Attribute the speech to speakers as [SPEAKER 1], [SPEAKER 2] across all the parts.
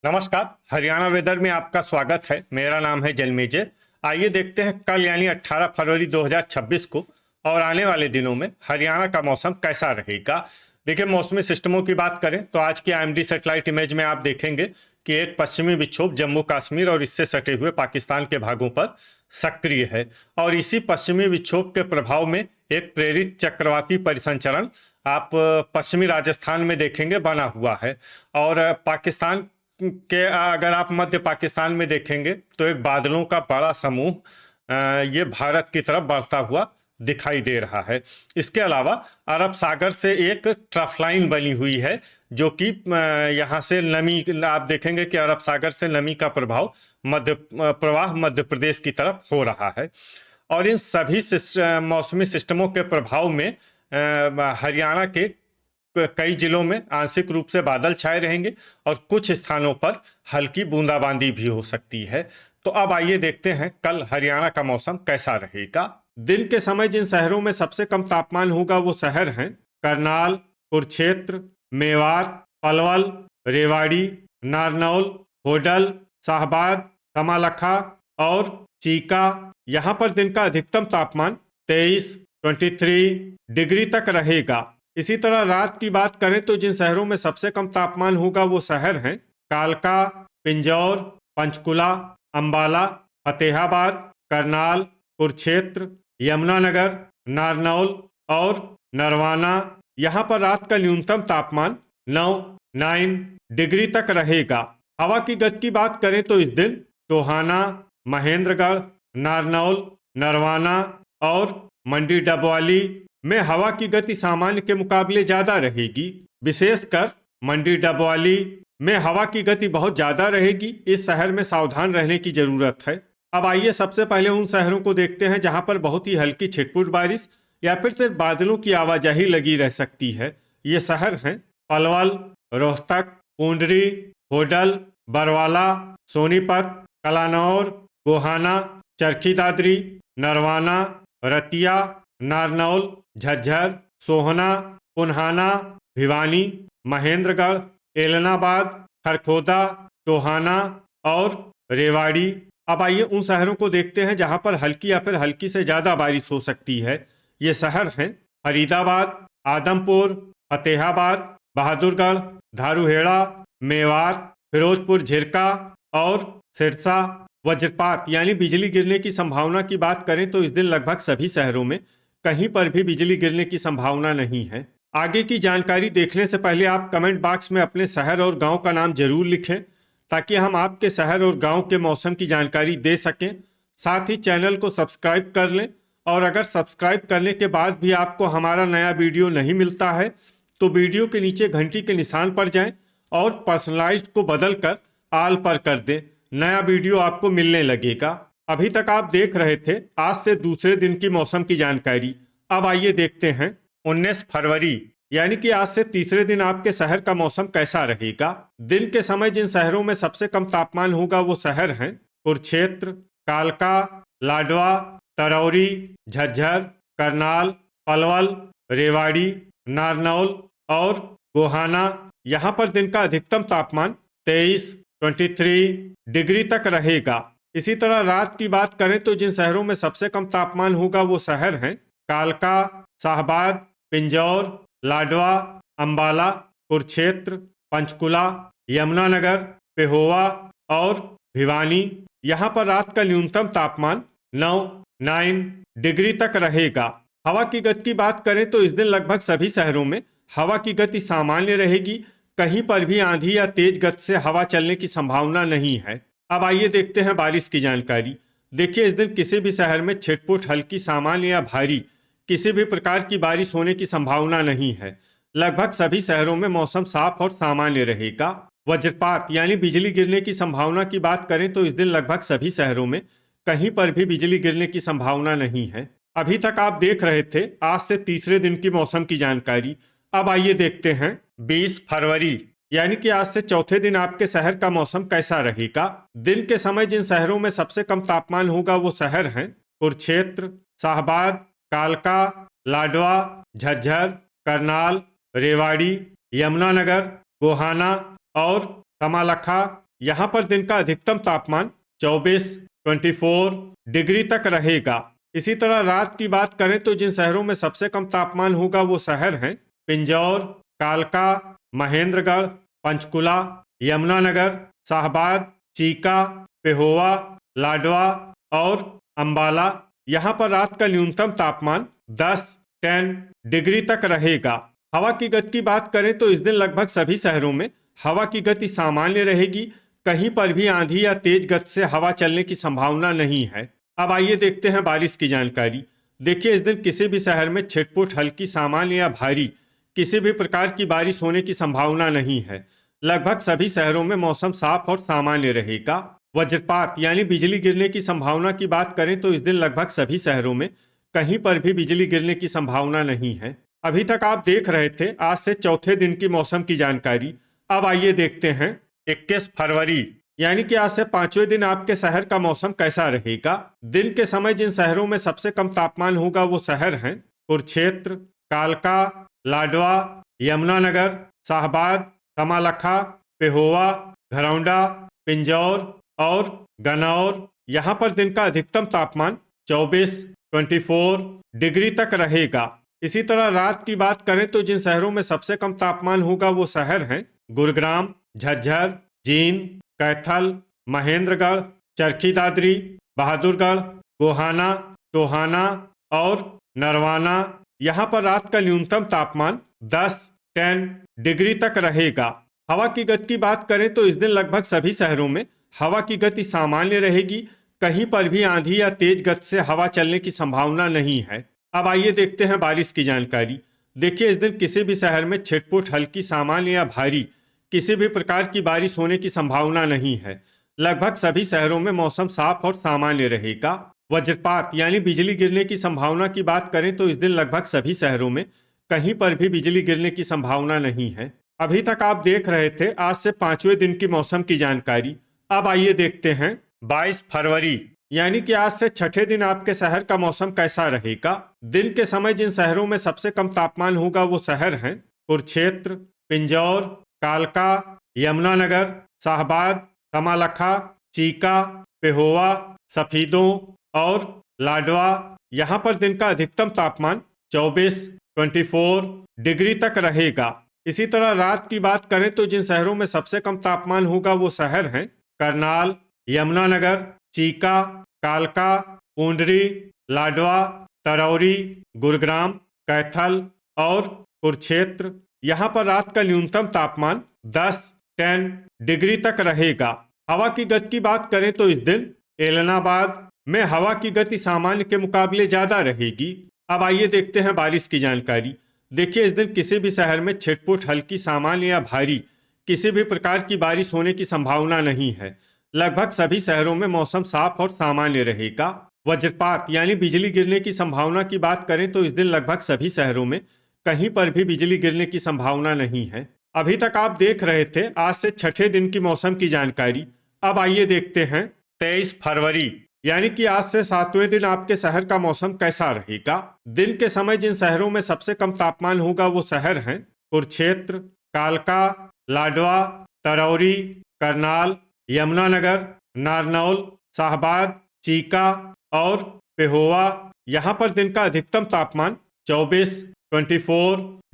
[SPEAKER 1] नमस्कार। हरियाणा वेदर में आपका स्वागत है। मेरा नाम है जन्मेजय। आइए देखते हैं कल यानी 18 फरवरी 2026 को और आने वाले दिनों में हरियाणा का मौसम कैसा रहेगा। देखिए, मौसमी सिस्टमों की बात करें तो आज की आईएमडी सैटेलाइट इमेज में आप देखेंगे कि एक पश्चिमी विक्षोभ जम्मू कश्मीर और इससे सटे हुए पाकिस्तान के भागों पर सक्रिय है और इसी पश्चिमी विक्षोभ के प्रभाव में एक प्रेरित चक्रवाती परिसंचरण आप पश्चिमी राजस्थान में देखेंगे बना हुआ है। और पाकिस्तान के अगर आप मध्य पाकिस्तान में देखेंगे तो एक बादलों का बड़ा समूह ये भारत की तरफ बढ़ता हुआ दिखाई दे रहा है। इसके अलावा अरब सागर से एक ट्रफ लाइन बनी हुई है जो कि यहाँ से नमी आप देखेंगे कि अरब सागर से नमी का प्रवाह मध्य प्रदेश की तरफ हो रहा है। और इन सभी मौसमी सिस्टमों के प्रभाव में हरियाणा के कई जिलों में आंशिक रूप से बादल छाए रहेंगे और कुछ स्थानों पर हल्की बूंदाबांदी भी हो सकती है। तो अब आइए देखते हैं कल हरियाणा का मौसम कैसा रहेगा। दिन के समय जिन शहरों में सबसे कम तापमान होगा वो शहर हैं करनाल, कुरुक्षेत्र, मेवात, पलवल, रेवाड़ी, नारनौल, होडल, शाहबाद, कमालखा और चीका। यहाँ पर दिन का अधिकतम तापमान 23 डिग्री तक रहेगा। इसी तरह रात की बात करें तो जिन शहरों में सबसे कम तापमान होगा वो शहर हैं कालका, पिंजौर, पंचकुला, अंबाला, फतेहाबाद, करनाल, कुरुक्षेत्र, यमुनानगर, नारनौल और नरवाना। यहाँ पर रात का न्यूनतम तापमान 9 डिग्री तक रहेगा। हवा की गति की बात करें तो इस दिन टोहाना, महेंद्रगढ़, नारनौल, नरवाना और मंडी डबवाली में हवा की गति सामान्य के मुकाबले ज्यादा रहेगी। विशेषकर मंडी डबवाली में हवा की गति बहुत ज्यादा रहेगी। इस शहर में सावधान रहने की जरूरत है। अब आइए सबसे पहले उन शहरों को देखते हैं जहां पर बहुत ही हल्की छिटपुट बारिश या फिर सिर्फ बादलों की आवाजाही लगी रह सकती है। ये शहर हैं पलवल, रोहतक, पूंडरी, होडल, बरवाला, सोनीपत, कलानौर, गोहाना, चरखी दादरी, नरवाना, रतिया, नारनौल, झज्जर, सोहना, पुन्हाना, भिवानी, महेंद्रगढ़, एलनाबाद, खरखोदा, टोहाना और रेवाड़ी। अब आइए उन शहरों को देखते हैं जहां पर हल्की या फिर हल्की से ज्यादा बारिश हो सकती है। ये शहर हैं फरीदाबाद, आदमपुर, फतेहाबाद, बहादुरगढ़, धारूहेड़ा, मेवात, फिरोजपुर झिरका और सिरसा। वज्रपात यानी बिजली गिरने की संभावना की बात करें तो इस दिन लगभग सभी शहरों में कहीं पर भी बिजली गिरने की संभावना नहीं है। आगे की जानकारी देखने से पहले आप कमेंट बॉक्स में अपने शहर और गांव का नाम जरूर लिखें ताकि हम आपके शहर और गांव के मौसम की जानकारी दे सकें। साथ ही चैनल को सब्सक्राइब कर लें और अगर सब्सक्राइब करने के बाद भी आपको हमारा नया वीडियो नहीं मिलता है तो वीडियो के नीचे घंटी के निशान पर जाएं और पर्सनलाइज्ड को बदल कर ऑल पर कर दें। नया वीडियो आपको मिलने लगेगा। अभी तक आप देख रहे थे आज से दूसरे दिन की मौसम की जानकारी। अब आइए देखते हैं 19 फरवरी यानी कि आज से तीसरे दिन आपके शहर का मौसम कैसा रहेगा। दिन के समय जिन शहरों में सबसे कम तापमान होगा वो शहर हैं कुरुक्षेत्र, कालका, लाडवा, तरौरी, झज्जर, करनाल, पलवल, रेवाड़ी, नारनौल और गोहाना। यहाँ पर दिन का अधिकतम तापमान 23 डिग्री तक रहेगा। इसी तरह रात की बात करें तो जिन शहरों में सबसे कम तापमान होगा वो शहर हैं कालका, शाहबाद, पिंजौर, लाडवा, अंबाला, कुरुक्षेत्र, पंचकुला, यमुनानगर, पेहोवा और भिवानी। यहाँ पर रात का न्यूनतम तापमान 9 डिग्री तक रहेगा। हवा की गति की बात करें तो इस दिन लगभग सभी शहरों में हवा की गति सामान्य रहेगी। कहीं पर भी आंधी या तेज गति से हवा चलने की संभावना नहीं है। अब आइए देखते हैं बारिश की जानकारी। देखिए, इस दिन किसी भी शहर में छिटपुट हल्की, सामान्य या भारी किसी भी प्रकार की बारिश होने की संभावना नहीं है। लगभग सभी शहरों में मौसम साफ और सामान्य रहेगा। वज्रपात यानी बिजली गिरने की संभावना की बात करें तो इस दिन लगभग सभी शहरों में कहीं पर भी बिजली गिरने की संभावना नहीं है। अभी तक आप देख रहे थे आज से तीसरे दिन की मौसम की जानकारी। अब आइए देखते हैं 20 फरवरी यानी कि आज से चौथे दिन आपके शहर का मौसम कैसा रहेगा। दिन के समय जिन शहरों में सबसे कम तापमान होगा वो शहर हैं कुरुक्षेत्र, शाहबाद, कालका, लाडवा, झज्जर, करनाल, रेवाड़ी, यमुनानगर, गोहाना और कमालखा यहाँ पर दिन का अधिकतम तापमान 24 डिग्री तक रहेगा। इसी तरह रात की बात करें तो जिन शहरों में सबसे कम तापमान होगा वो शहर हैं पिंजौर, कालका, महेंद्रगढ़, पंचकुला, यमुनानगर, शाहबाद, चीका, पेहोवा, लाडवा और अंबाला। यहाँ पर रात का न्यूनतम तापमान 10 डिग्री तक रहेगा। हवा की गति की बात करें तो इस दिन लगभग सभी शहरों में हवा की गति सामान्य रहेगी। कहीं पर भी आंधी या तेज गति से हवा चलने की संभावना नहीं है। अब आइए देखते हैं बारिश की जानकारी। देखिए, इस दिन किसी भी शहर में छिटपुट हल्की, सामान्य या भारी किसी भी प्रकार की बारिश होने की संभावना नहीं है। लगभग सभी शहरों में मौसम साफ और सामान्य रहेगा। वज्रपात यानी बिजली गिरने की संभावना की बात करें तो इस दिन लगभग सभी शहरों में कहीं पर भी बिजली गिरने की संभावना नहीं है। अभी तक आप देख रहे थे आज से चौथे दिन की मौसम की जानकारी। अब आइए देखते हैं 21 फरवरी यानी कि आज से पांचवें दिन आपके शहर का मौसम कैसा रहेगा। दिन के समय जिन शहरों में सबसे कम तापमान होगा वो शहर हैं कुरुक्षेत्र, कालका, लाडवा, यमुनानगर, शाहबाद, कमालखा, पेहोवा, घरौंडा, पिंजौर और गन्नौर। यहाँ पर दिन का अधिकतम तापमान 24 डिग्री तक रहेगा। इसी तरह रात की बात करें तो जिन शहरों में सबसे कम तापमान होगा वो शहर हैं गुरुग्राम, झज्जर, जींद, कैथल, महेंद्रगढ़, चरखी दादरी, बहादुरगढ़, गोहाना, टोहाना और नरवाना। यहाँ पर रात का न्यूनतम तापमान 10 डिग्री तक रहेगा। हवा की गति की बात करें तो इस दिन लगभग सभी शहरों में हवा की गति सामान्य रहेगी। कहीं पर भी आंधी या तेज गति से हवा चलने की संभावना नहीं है। अब आइए देखते हैं बारिश की जानकारी। देखिए, इस दिन किसी भी शहर में छिटपुट हल्की, सामान्य या भारी किसी भी प्रकार की बारिश होने की संभावना नहीं है। लगभग सभी शहरों में मौसम साफ और सामान्य रहेगा। वज्रपात यानी बिजली गिरने की संभावना की बात करें तो इस दिन लगभग सभी शहरों में कहीं पर भी बिजली गिरने की संभावना नहीं है। अभी तक आप देख रहे थे आज से पांचवें दिन की मौसम की जानकारी। अब आइए देखते हैं 22 फरवरी यानी कि आज से छठे दिन आपके शहर का मौसम कैसा रहेगा। दिन के समय जिन शहरों में सबसे कम तापमान होगा वो शहर हैं कुरुक्षेत्र, पिंजौर, कालका, यमुनानगर, शाहबाद, कमालखा, चीका, पेहोवा, सफीदों और लाडवा। यहाँ पर दिन का अधिकतम तापमान 24 डिग्री तक रहेगा। इसी तरह रात की बात करें तो जिन शहरों में सबसे कम तापमान होगा वो शहर हैं करनाल, यमुनानगर, चीका, कालका, पूंडरी, लाडवा, तरौरी, गुरुग्राम, कैथल और कुरुक्षेत्र। यहाँ पर रात का न्यूनतम तापमान 10 डिग्री तक रहेगा। हवा की गति की बात करें तो इस दिन एलनाबाद में हवा की गति सामान्य के मुकाबले ज्यादा रहेगी। अब आइए देखते हैं बारिश की जानकारी। देखिए, इस दिन किसी भी शहर में छिटपुट हल्की, सामान्य या भारी किसी भी प्रकार की बारिश होने की संभावना नहीं है। लगभग सभी शहरों में मौसम साफ और सामान्य रहेगा। वज्रपात यानी बिजली गिरने की संभावना की बात करें तो इस दिन लगभग सभी शहरों में कहीं पर भी बिजली गिरने की संभावना नहीं है। अभी तक आप देख रहे थे आज से छठे दिन की मौसम की जानकारी। अब आइए देखते हैं 23 फरवरी यानी कि आज से सातवें दिन आपके शहर का मौसम कैसा रहेगा। दिन के समय जिन शहरों में सबसे कम तापमान होगा वो शहर हैं कुरुक्षेत्र, कालका, लाडवा, तरौरी, करनाल, यमुनानगर, नारनौल, शाहबाद, चीका और पेहोवा। यहाँ पर दिन का अधिकतम तापमान 24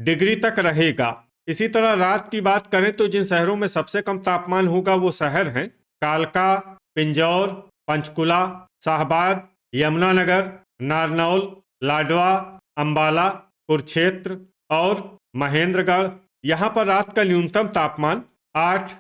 [SPEAKER 1] डिग्री तक रहेगा। इसी तरह रात की बात करें तो जिन शहरों में सबसे कम तापमान होगा वो शहर हैं कालका, पिंजौर, पंचकुला, शाहबाद, यमुनानगर, नारनौल, लाडवा, अंबाला, कुरुक्षेत्र और महेंद्रगढ़। यहाँ पर रात का न्यूनतम तापमान 8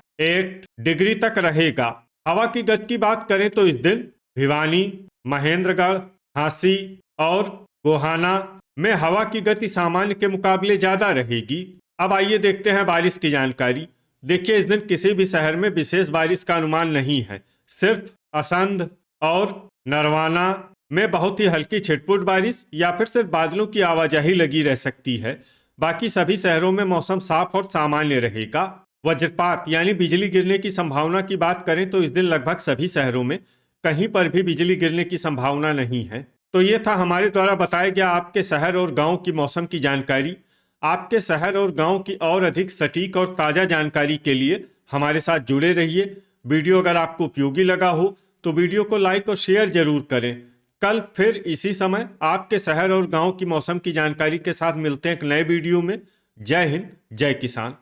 [SPEAKER 1] डिग्री तक रहेगा। हवा की गति की बात करें तो इस दिन भिवानी, महेंद्रगढ़, झांसी और गोहाना में हवा की गति सामान्य के मुकाबले ज्यादा रहेगी। अब आइए देखते हैं बारिश की जानकारी। देखिए, इस दिन किसी भी शहर में विशेष बारिश का अनुमान नहीं है। सिर्फ असंध और नरवाना में बहुत ही हल्की छिटपुट बारिश या फिर सिर्फ बादलों की आवाजाही लगी रह सकती है। बाकी सभी शहरों में मौसम साफ और सामान्य रहेगा। वज्रपात यानी बिजली गिरने की संभावना की बात करें तो इस दिन लगभग सभी शहरों में कहीं पर भी बिजली गिरने की संभावना नहीं है। तो ये था हमारे द्वारा बताया गया आपके शहर और गांव की मौसम की जानकारी। आपके शहर और गांव की और अधिक सटीक और ताज़ा जानकारी के लिए हमारे साथ जुड़े रहिए। वीडियो अगर आपको उपयोगी लगा हो तो वीडियो को लाइक और शेयर जरूर करें। कल फिर इसी समय आपके शहर और गांव की मौसम की जानकारी के साथ मिलते हैं एक नए वीडियो में। जय हिंद, जय किसान।